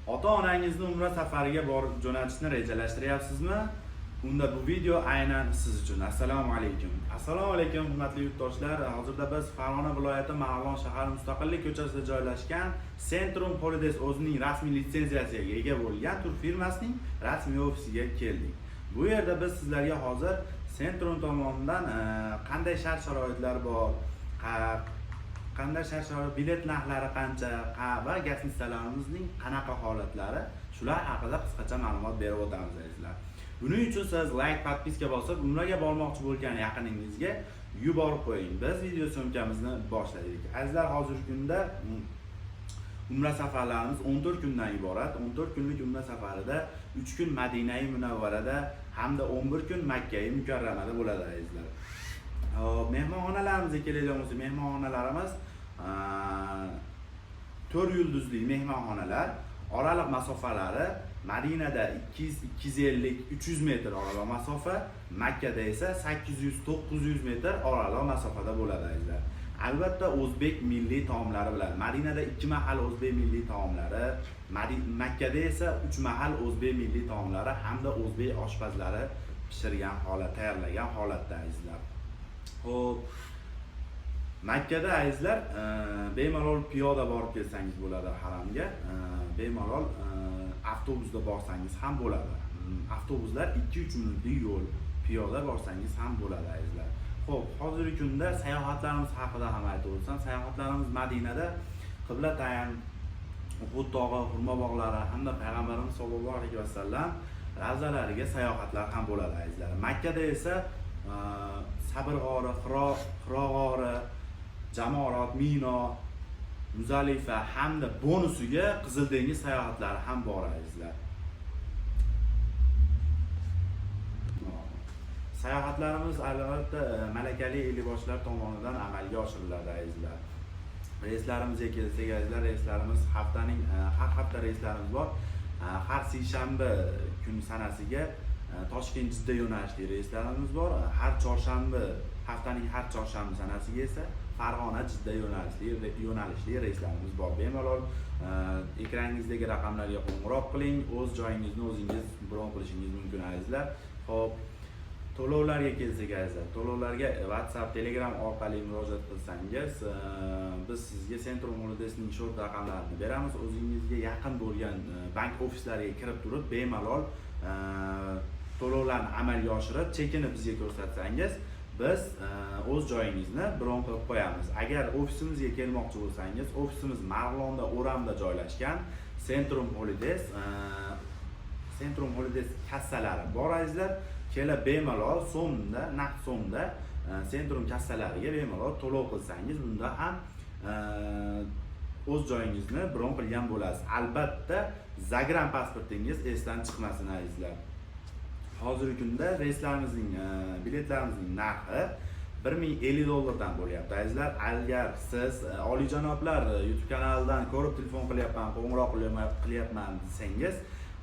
Ota-onangizni umra safariga borib jo'natishni rejalashtiryapsizmi? Unda bu video aynan siz uchun. Assalomu alaykum. Assalomu alaykum hurmatli yurtdoshlar. Hozirda biz Farg'ona viloyati Marg'ilon shahar Mustaqillik ko'chasida joylashgan Centrum Holidays o'zining rasmiy litsenziyasiga ega bo'lgan tur firmasining rasmiy ofisiga keldik. Bu yerda biz sizlarga hozir Centrum tomonidan qanday shart-sharoitlar bor, qanday shart-sharoit, bilet narxlari qancha va gastitsalarimizning qanaqa holatlari, shular haqida qisqacha ma'lumot berib o'tamiz azizlar. Buning uchun siz like, podpiska bosib, umraga bormoqchi bo'lgan yaqiningizga yuborib qo'ying. Biz video syomkamizni boshladik. Azizlar, hozirgi kunda umra safarlarimiz 14 kundan iborat. 14 kunlik umra safarida 3 kun Madina-i Munavvarada hamda 11 kun Makka-i Mukarramada bo'ladi azizlar. Mehmonxonalarimizga keladigan bo'lsak, mehmonxonalarimiz 4 yulduzli mehmonxonalar. Oraliq masofalari Madinada 200-250-300 metr oraliq masofa, Makkada esa 800-900 metr oraliq masofada bo'ladi azizlar. Albatta o'zbek milliy taomlari bilan. Madinada 2 mahal o'zbek milliy taomlari, Makkada esa 3 mahal o'zbek milliy taomlari hamda o'zbek oshpazlari pishirgan holat, tayyorlagan holatda azizlar. Xo'p, Makkada azizlar bemalol piyoda borib kelsangiz bo'ladi haramga. Bemalol avtobusda borsangiz ham bo'ladi. Avtobuslar 2-3 minutlik yo'l, piyoda borsangiz ham bo'ladi azizlar. Xo'p, hozirgi kunda sayohatlarimiz haqida ham aytib o'tsam, sayohatlarimiz Madinada qibla tayin, Uhud tog'i, Hurma bog'lari hamda payg'ambarimiz sollallohu alayhi vasallam ravzalariga sayohatlar ham bo'ladi azizlar. Makkada esa Sabr g'ori, Hiro g'ori, Jamorat, Mino, Muzalifa hamda bonusiga Qizil dengiz sayohatlari ham bor azizlar. Sayohatlarimiz albatta malakali elboshlar tomonidan amalga oshiriladi azizlar. Reyslarimiz kelsak azizlar, reyslarimiz haftaning har hafta reyslarimiz bor. Har seshanba kun sanasiga Toshkent Jidda yo'nalishli reyslarimiz bor. Har chorshanba, haftaning har chorshanba sanasiga esa Farg'ona Jidda yo'nalishli reyslarimiz bor. Bemalol ekraningizdagi raqamlarga qo'ng'iroq qiling, o'z joyingizni o'zingiz bron qilishingiz mumkin azizlar. Xo'p, to'lovlarga kelsak azizlar, to'lovlarga WhatsApp, Telegram orqali murojaat qilsangiz, biz sizga Centrum Holidays'ning short raqamlarini beramiz. O'zingizga yaqin bo'lgan bank ofislariga kirib turib, bemalol to'lovlarni amalga oshirib, chekini bizga ko'rsatsangiz, biz o'z joyingizni bron qilib qo'yamiz. Agar ofisimizga kelmoqchi bo'lsangiz, ofisimiz Marg'ilonda, O'ramda joylashgan. Centrum Holidays kassalari bor azizlar. Kelib bemalol so'mda, naqd so'mda Centrum kassalariga bemalol to'lov qilsangiz, bunda ham o'z joyingizni bron qilgan bo'lasiz. Albatta, Zagram pasportingiz esdan chiqmasin azizlar. Hozirgi kunda reyslarimizning, biletlarimizning narxi $1050 dan bo'lyapti azizlar. Agar siz oliyjanoblar YouTube kanalidan ko'rib telefon qilyapman, qo'ng'iroq qilyapman desangiz,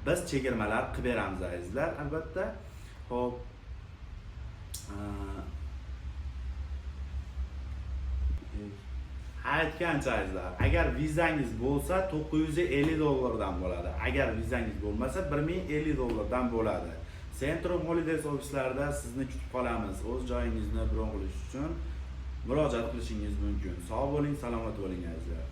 biz chegirmalar qilib beramiz azizlar. Albatta. Xo'p, aytgancha azizlar, agar vizangiz bo'lsa $950 dan bo'ladi. Agar vizangiz bo'lmasa $1050 dan bo'ladi. Centrum Holidays ofislarida sizni kutib qolamiz. O'z joyingizni bron qilish uchun murojaat qilishingiz mumkin. Sog' bo'ling, salomat bo'ling azizlar.